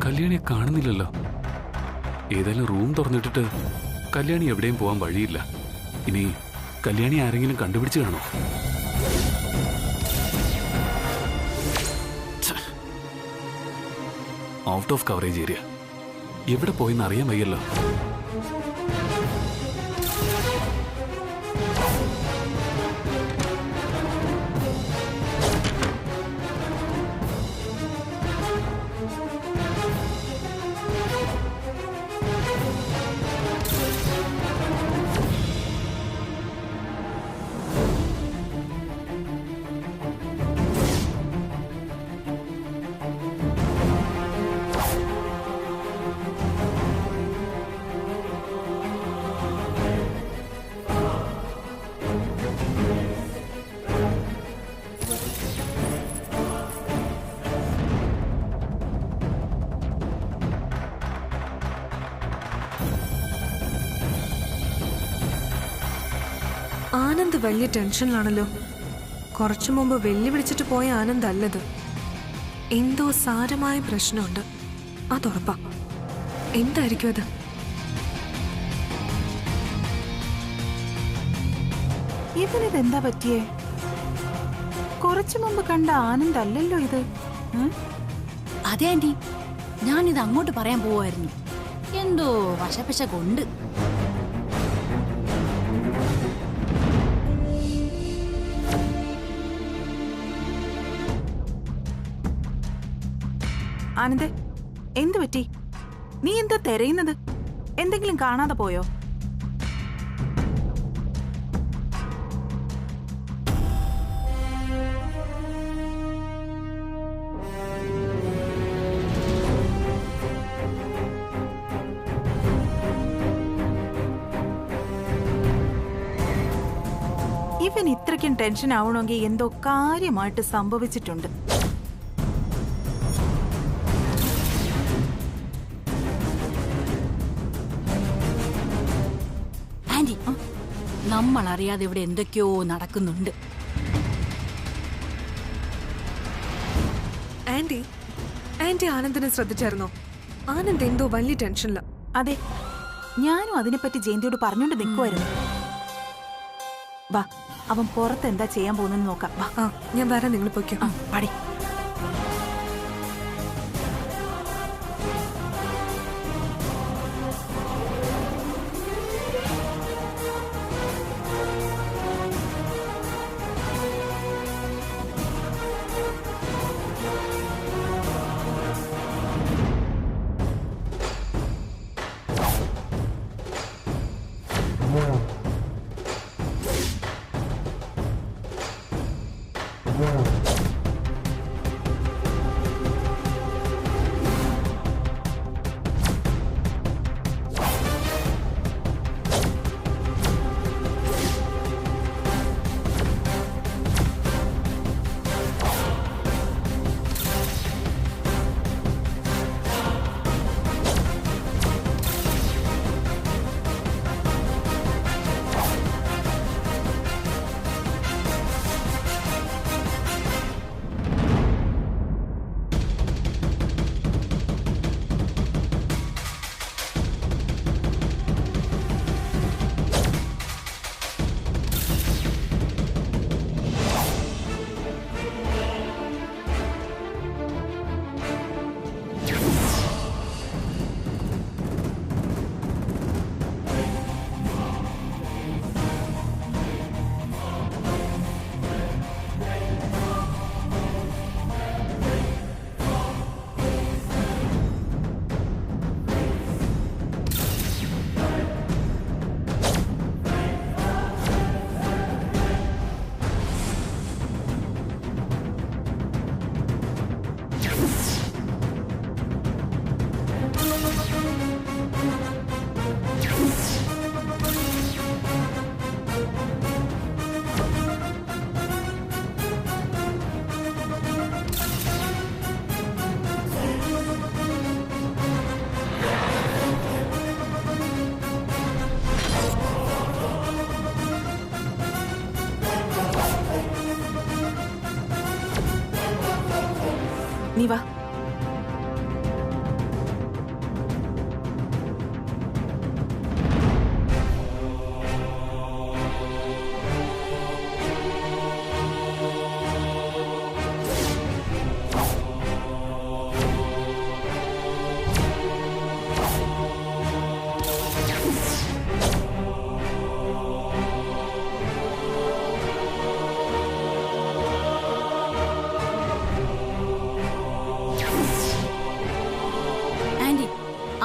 കല്യാണിയെ കാണുന്നില്ലല്ലോ. ഏതായാലും റൂം തുറന്നിട്ടിട്ട് കല്യാണി എവിടെയും പോകാൻ വഴിയില്ല. ഇനി കല്യാണി ആരെങ്കിലും കണ്ടുപിടിച്ച് കാണോ? Out of coverage area. എവിടെ പോയെന്ന് അറിയാൻ വയ്യല്ലോ. ആനന്ദ് വലിയ ടെൻഷനിലാണല്ലോ. കുറച്ചു മുമ്പ് വെല്ലുവിളിച്ചിട്ട് പോയ ആനന്ദ് അല്ലത്. എന്തോ സാരമായ പ്രശ്നമുണ്ട്, അതുറപ്പാ. എന്തായിരിക്കും അത്? ഇവനിതെന്താ പറ്റിയേ? കുറച്ചു മുമ്പ് കണ്ട ആനന്ദ് അല്ലല്ലോ ഇത്. അതെ ആന്റി, ഞാനിത് അങ്ങോട്ട് പറയാൻ പോവായിരുന്നു. എന്തോ വശപശ കൊണ്ട്. ആനന്ദേ, എന്തു പറ്റി? നീ എന്താ തിരയുന്നത്? എന്തെങ്കിലും കാണാതെ പോയോ? ഇവൻ ഇത്രയ്ക്കും ടെൻഷൻ ആവണമെങ്കിൽ എന്തോ കാര്യമായിട്ട് സംഭവിച്ചിട്ടുണ്ട്. ആന്റി, നമ്മൾ അറിയാതെ ഇവിടെ എന്തൊക്കെയോ നടക്കുന്നുണ്ട്. ആന്റി ആന്റി ആനന്ദിനെ ശ്രദ്ധിച്ചായിരുന്നോ? ആനന്ദ് എന്തോ വലിയ ടെൻഷനില്ല. അതെ, ഞാനും അതിനെപ്പറ്റി ജയന്തിയോട് പറഞ്ഞോണ്ട് നിൽക്കുമായിരുന്നു. വാ, അവൻ പുറത്ത് എന്താ ചെയ്യാൻ പോകുന്നെന്ന് നോക്കാം. വാ. ഞാൻ വരാം, നിങ്ങൾ പൊയ്ക്കോ. പാടി. നീ വാ.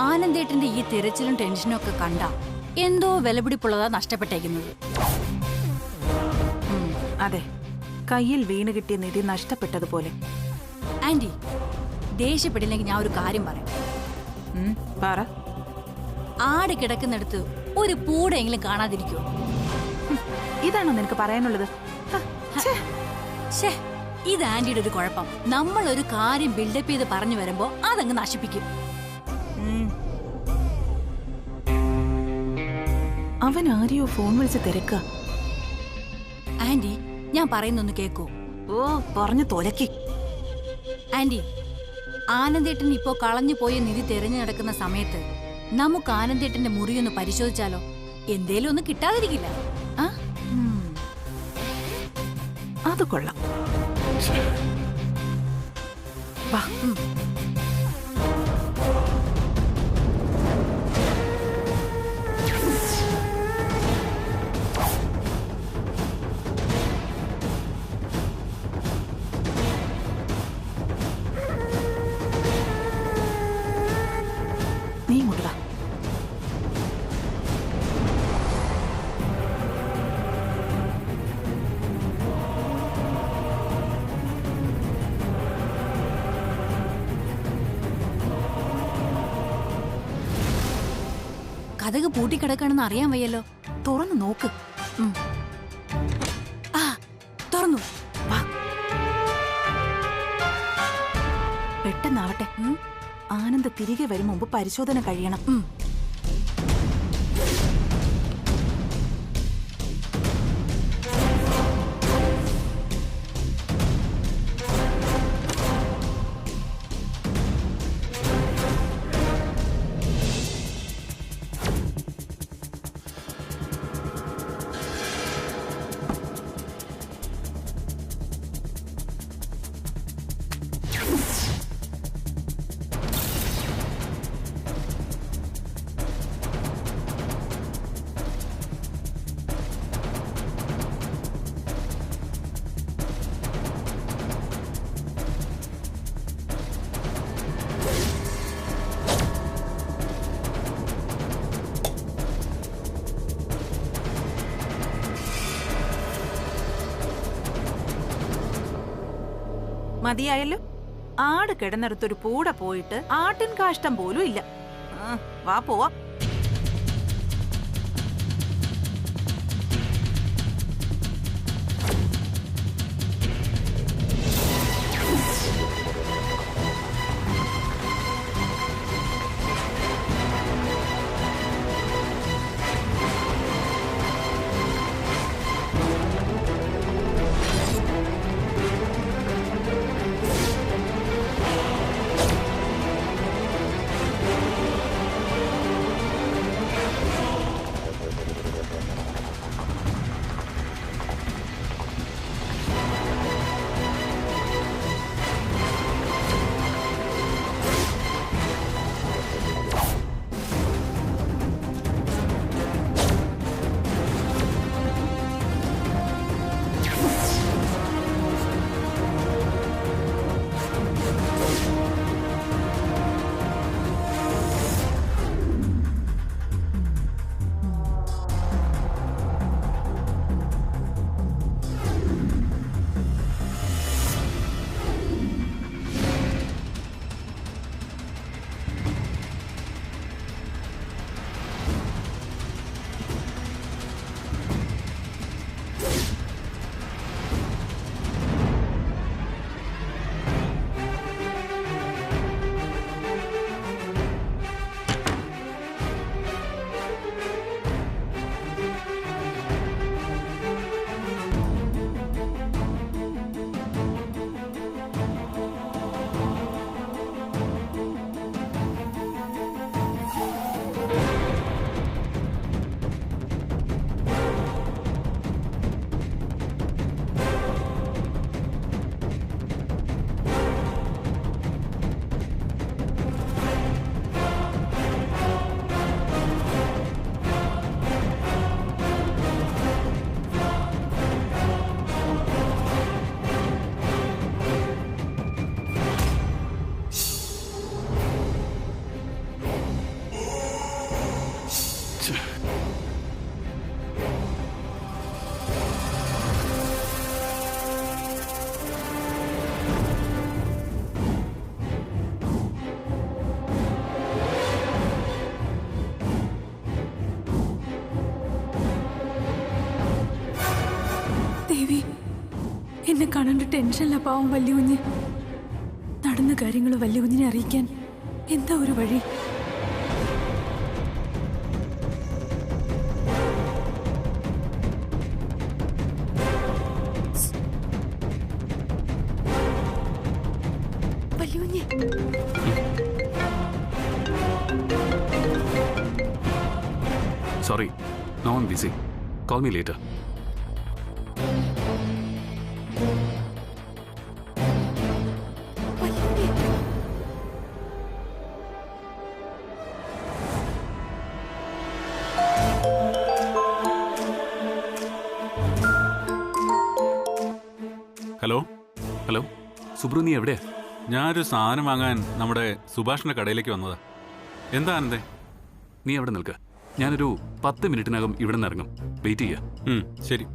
ആനന്ദേട്ടന്റെ ഈ തിരച്ചിലും ടെൻഷനും ഒക്കെ കണ്ട എന്തോ വിലപിടിപ്പുള്ളതാ നഷ്ടപ്പെട്ടേക്കുന്നത്. അതെ, കയ്യിൽ വീണ് കിട്ടിയ നിധി നഷ്ടപ്പെട്ടതുപോലെ. ആന്റി, ദേഷ്യപ്പെടില്ലെങ്കിൽ ഞാൻ ഒരു കാര്യം പറയാം. പറ. ആട് കിടക്കുന്നിടത്ത് ഒരു പൂടെയെങ്കിലും കാണാതിരിക്കോ? ഇതാണോ നിനക്ക് പറയാനുള്ളത്? ഛേ, ഇത് ആന്റിയുടെ ഒരു കുഴപ്പം. നമ്മൾ ഒരു കാര്യം ബിൽഡപ്പ് ചെയ്ത് പറഞ്ഞു വരുമ്പോ അതങ്ങ് നശിപ്പിക്കും. അവൻ ആരെയോ ഫോൺ വിളിച്ച് തിരക്കുക. ആന്റി, ഞാൻ പറയുന്നൊന്ന് കേക്കോ? ഓ, പറഞ്ഞു തൊലക്കി. ആന്റി, ആനന്ദേട്ടൻ ഇപ്പോ കളഞ്ഞു പോയ നിധി തിരഞ്ഞു നടക്കുന്ന സമയത്ത് നമുക്ക് ആനന്ദേട്ടന്റെ മുറിയൊന്ന് പരിശോധിച്ചാലോ? എന്തേലും ഒന്ന് കിട്ടാതിരിക്കില്ല. അത് കൊള്ളാം. വാ. നീ ഇങ്ങോട്ട് വാ. കതക് പൂട്ടിക്കിടക്കാണെന്ന് അറിയാൻ വയ്യല്ലോ. തുറന്നു നോക്ക്. ആ, തുറന്നു. വാ. പെട്ടെന്നാവട്ടെ. ആനന്ദ് തിരികെ വരും മുമ്പ് പരിശോധന കഴിയണം. മതിയായല്ലോ. ആട് കിടന്നിടത്തൊരു പൂട പോയിട്ട് ആട്ടിൻ കാഷ്ടം പോലും ഇല്ല. വാ പോവാ. കാണാണ്ട് ടെൻഷനില്ല പാവം വല്യകുഞ്ഞ്. നടന്ന കാര്യങ്ങൾ വല്യകുഞ്ഞിനെ അറിയിക്കാൻ എന്താ ഒരു വഴി? വല്യകുഞ്ഞ്, sorry, no I'm busy. Call me later. Hello. Hello Subru, നീ എവിടെയാ? ഞാനൊരു സാധനം വാങ്ങാൻ നമ്മുടെ സുഭാഷിന്റെ കടയിലേക്ക് വന്നതാ. എന്താ ആനന്ദേ? നീ എവിടെ നിൽക്ക്. ഞാനൊരു 10 മിനിറ്റിനകം ഇവിടെ നിന്ന് ഇറങ്ങും. വെയിറ്റ് ചെയ്യാ. ശരി.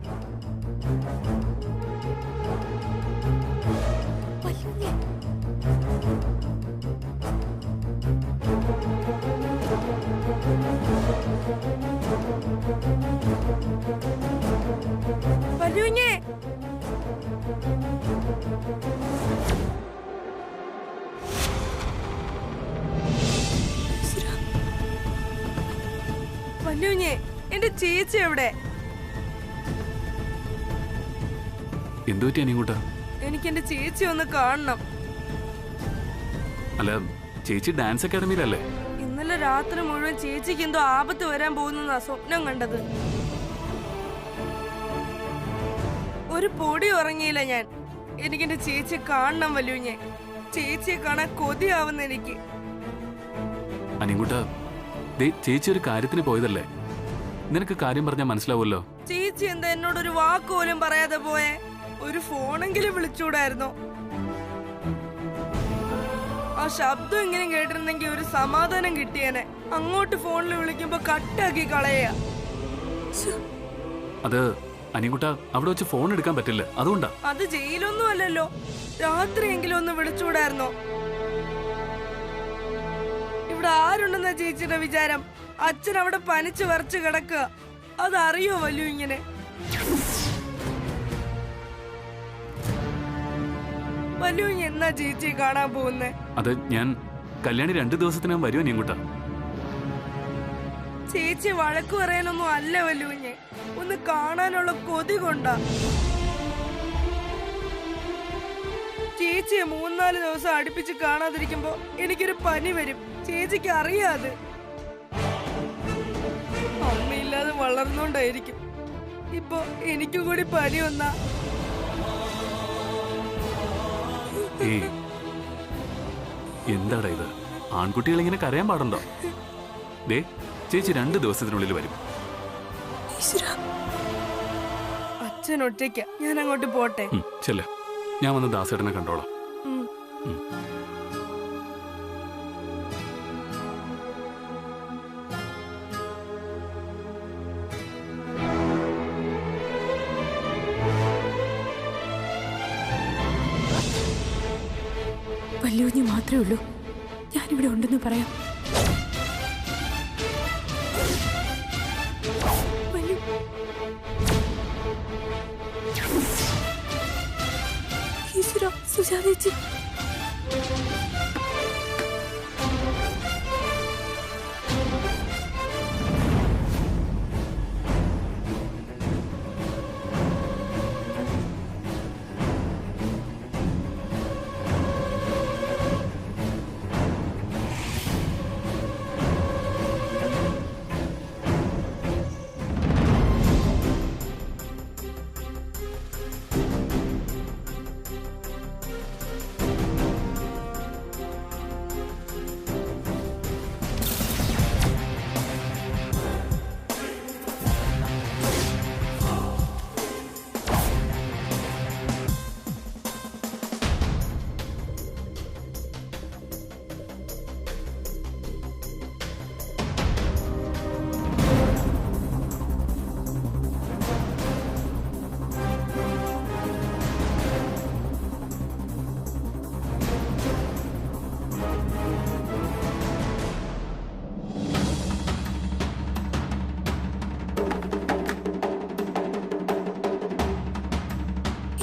വല്യുഞ്ഞേ, വല്യുഞ്ഞേ, എന്റെ ചേച്ചി എവിടെ? എന്തു പറ്റി അനിയങ്കൂട്ടാ? എനിക്ക് എന്റെ ചേച്ചി ഒന്ന് കാണണം. അല്ല, ചേച്ചി ഡാൻസ് അക്കാഡമിയിലല്ലേ? ഇന്നലെ രാത്രി മുഴുവൻ ചേച്ചിക്ക് എന്തോ ആപത്ത് വരാൻ പോകുന്ന സ്വപ്നം കണ്ടത്. ഒരു പൊടി ഉറങ്ങിയില്ല ഞാൻ. എനിക്കെന്റെ ചേച്ചിയെ കാണണം വല്യുഞ്ഞേ. ചേച്ചിയെ കാണാൻ കൊതിയാവുന്ന എനിക്ക്. അനിയങ്കൂട്ടാ, ചേച്ചി ഒരു കാര്യത്തിന് പോയതല്ലേ? നിനക്ക് കാര്യം പറഞ്ഞാൽ മനസ്സിലാവുമല്ലോ. ചേച്ചി എന്താ എന്നോടൊരു വാക്ക് പോലും പറയാതെ പോയെ? ഒരു ഫോണെങ്കിലും വിളിച്ചൂടായിരുന്നോ? ആ ശബ്ദം എങ്കിലും കേട്ടിരുന്നെങ്കിൽ ഒരു സമാധാനം കിട്ടിയേനെ. അങ്ങോട്ട് ഫോണിൽ വിളിക്കുമ്പോ കട്ടാക്കി കളയ. അത് അനിയങ്കൂട്ടാ, അവിടെ വെച്ച് ഫോൺ എടുക്കാൻ പറ്റില്ല, അതുകൊണ്ടാ. അത് ജയിലൊന്നും അല്ലല്ലോ. രാത്രിയെങ്കിലും ഒന്ന് വിളിച്ചൂടായിരുന്നോ? ഇവിടെ ആരുണ്ടെന്ന ചേച്ചിയുടെ വിചാരം? അച്ഛൻ അവിടെ പനിച്ച് വരച്ച് കിടക്കുക. അതറിയോ വല്ലു ഇങ്ങനെ? വല്ലു എന്നാ ചേച്ചിയെ കാണാൻ പോകുന്നേ? അത് ഞാൻ കല്യാണി 2 ദിവസത്തിനകം വരുമോ അനിയങ്കൂട്ടാ? ചേച്ചി വഴക്കു പറയാനൊന്നും അല്ല വല്ലുവിഞ്ഞെ. ഒന്ന് കാണാനുള്ള കൊതി കൊണ്ടാ. ചേച്ചിയെ 3-4 ദിവസം അടുപ്പിച്ച് കാണാതിരിക്കുമ്പോ എനിക്കൊരു പനി വരും. ചേച്ചിക്ക് അറിയാത്. അമ്മയില്ലാതെ വളർന്നോണ്ടായിരിക്കും. ഇപ്പൊ എനിക്കും കൂടി പനി വന്നാ. എന്താടാ ഇത്? ആൺകുട്ടികൾ ഇങ്ങനെ കരയാൻ പാടുണ്ടോ? ദേ, ചേച്ചി 2 ദിവസത്തിനുള്ളിൽ വരും. അച്ഛൻ ഒറ്റയ്ക്ക, ഞാൻ അങ്ങോട്ട് പോട്ടെ. ചെല്ല, ഞാൻ വന്ന് ദാസേട്ടനെ കണ്ടോളാം. വല്യുകുഞ്ഞ് മാത്രമേ ഉള്ളൂ. ഞാനിവിടെ ഉണ്ടെന്ന് പറയാം. സുജാതേച്ചി,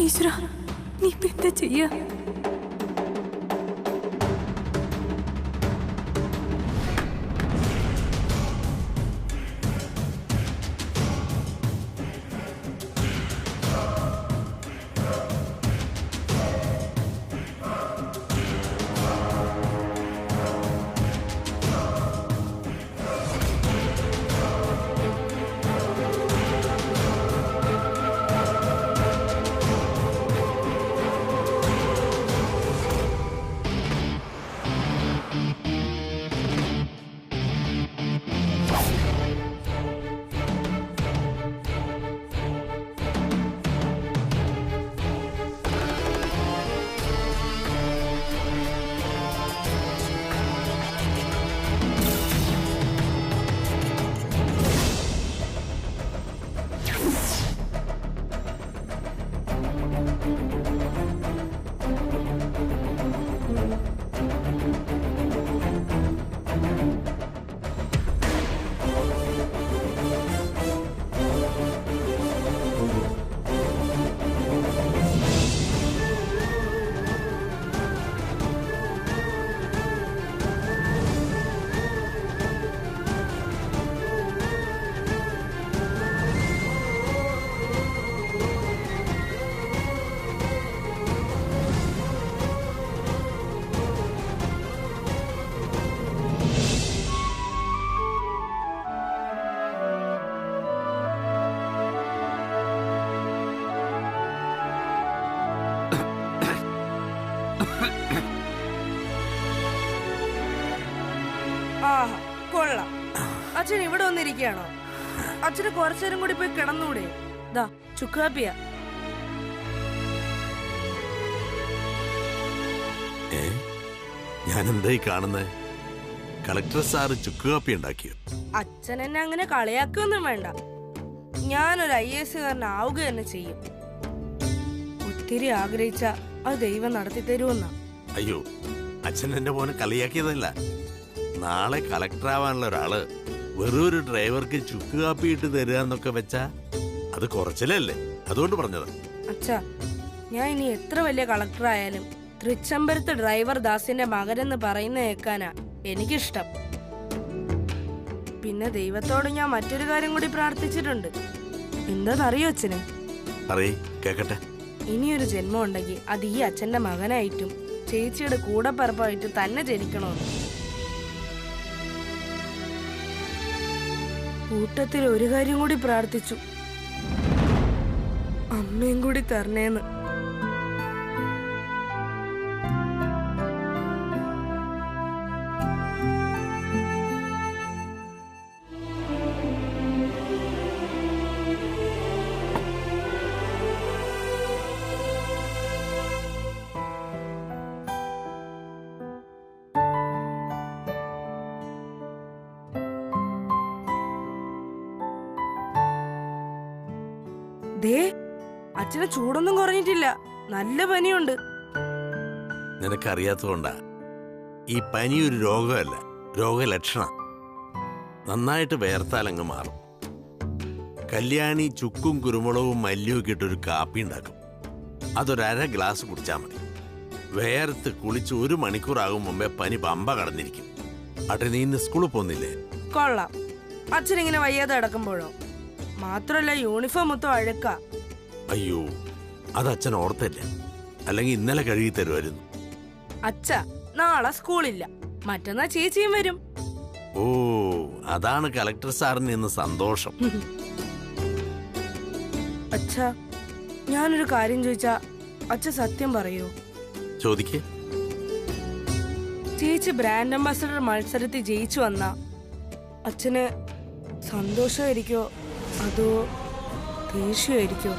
ഈശ്വര, നീ എന്താ ചെയ്യാ? ആഹാ, കൊള്ളാം. അച്ഛൻ ഇവിടെ വന്നിരിക്കുകയാണോ? അച്ഛന് കുറച്ചേരം കൂടി പോയി കിടന്നൂടെ? ദാ ചുക്കാപ്പിയ. ഞാൻ എന്തായി കാണുന്നേ? കളക്ടർ സാറ് ചുക്കുകാപ്പി ഉണ്ടാക്കിയോ? അച്ഛൻ എന്നെ അങ്ങനെ കളിയാക്കൊന്നും വേണ്ട. ഞാനൊരു IAS കാരനാവുക തന്നെ ചെയ്യും. ഒത്തിരി ആഗ്രഹിച്ച അത് ദൈവം നടത്തി തരുമെന്നാ. അയ്യോ, അച്ഛൻ എന്റെ മോനെ കളിയാക്കിയതല്ല. നാളെ കളക്ടർ ആവാനുള്ള ഒരാള് വെറും ഒരു ഡ്രൈവർക്ക് ചുക്കുകാപ്പി ഇട്ട് തരിക എന്നൊക്കെ വെച്ചാ അത് കുറച്ചിലല്ലേ, അതുകൊണ്ട് പറഞ്ഞത്. അച്ഛാ, ഞാൻ ഇനി എത്ര വലിയ കളക്ടർ ആയാലും തൃച്ചംബരത്ത് ഡ്രൈവർ ദാസിന്റെ മകനെന്ന് പറയുന്ന കേൾക്കാനാ എനിക്കിഷ്ടം. പിന്നെ ദൈവത്തോട് ഞാൻ മറ്റൊരു കാര്യം കൂടി പ്രാർത്ഥിച്ചിട്ടുണ്ട്. എന്താണെന്നറിയോ അച്ഛന്? പറയ് കേക്കട്ടെ. ഇനിയൊരു ജന്മം ഉണ്ടെങ്കിൽ അത് ഈ അച്ഛന്റെ മകനായിട്ടും ചേച്ചിയുടെ കൂടപ്പിറപ്പായിട്ടും തന്നെ ജനിക്കണമെന്ന്. കൂട്ടത്തിൽ ഒരു കാര്യം കൂടി പ്രാർത്ഥിച്ചു, അമ്മയും കൂടി തരണേന്ന്. ദേ, അച്ഛന് ചൂടൊന്നും കുറഞ്ഞിട്ടില്ല, നല്ല പനിയുണ്ട്. നിനക്കറിയാത്തതുകൊണ്ടാ. ഈ പനി ഒരു രോഗമല്ല, രോഗലക്ഷണം. നന്നായിട്ട് വേർത്താലങ്ങ് മാറും. കല്യാണി ചുക്കും കുരുമുളകും മല്ലിയും ഒക്കെ ഇട്ടൊരു കാപ്പി ഉണ്ടാക്കും. അതൊരര ഗ്ലാസ് കുടിച്ചാൽ മതി. വേർത്ത് കുളിച്ച് 1 മണിക്കൂറാകും മുമ്പേ പനി പമ്പ കടന്നിരിക്കും. അട്ടെ, നീ ഇന്ന് സ്കൂളിൽ പോന്നില്ലേ? കൊള്ളാം. അച്ഛനിങ്ങനെ വയ്യാതെ കിടക്കുമ്പോഴോ? മാത്രല്ല യൂണിഫോം മൊത്തം അഴുക്ക. അയ്യോ, അത് അച്ഛൻ ഓർത്തല്ലേ, അല്ലെങ്കിൽ ഇന്നലെ കഴുകി തരുമായിരുന്നു. അച്ഛ, നാളെ സ്കൂളില്ല, മറ്റന്നാ ചേച്ചിയും വരും. ഓ, അതാണ് കളക്ടർ സാറിന് ഇന്ന് സന്തോഷം. അച്ഛ, ഞാനൊരു കാര്യം ചോദിച്ചാ അച്ഛ സത്യം പറയൂ? ചോദിക്കേ. ചേച്ചി ബ്രാൻഡ് അംബാസഡർ മത്സരത്തിൽ ജയിച്ചു വന്ന അച്ഛന് സന്തോഷമായിരിക്കോ അതോ ദേഷ്യമായിരിക്കോ?